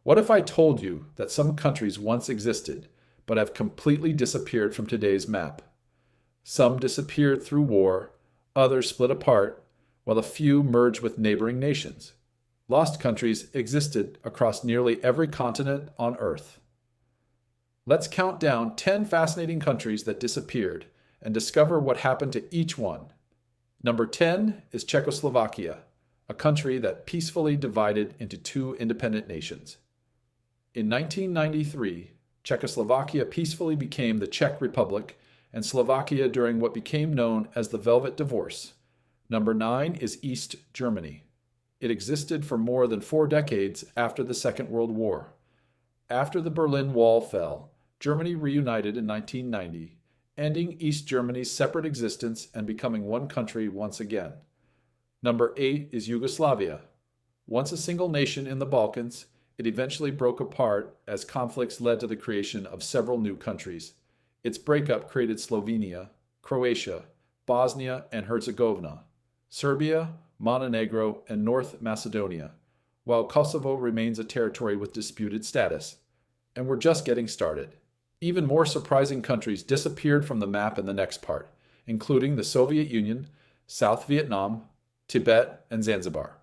What if I told you that some countries once existed, but have completely disappeared from today's map? Some disappeared through war, others split apart, while a few merged with neighboring nations. Lost countries existed across nearly every continent on Earth. Let's count down 10 fascinating countries that disappeared and discover what happened to each one. Number 10 is Czechoslovakia, a country that peacefully divided into two independent nations. In 1993, Czechoslovakia peacefully became the Czech Republic and Slovakia during what became known as the Velvet Divorce. Number 9 is East Germany. It existed for more than 4 decades after the Second World War. After the Berlin Wall fell, Germany reunited in 1990, ending East Germany's separate existence and becoming one country once again. Number 8 is Yugoslavia. Once a single nation in the Balkans, it eventually broke apart as conflicts led to the creation of several new countries. Its breakup created Slovenia, Croatia, Bosnia and Herzegovina, Serbia, Montenegro, and North Macedonia, while Kosovo remains a territory with disputed status. And we're just getting started. Even more surprising countries disappeared from the map in the next part, including the Soviet Union, South Vietnam, Tibet, and Zanzibar.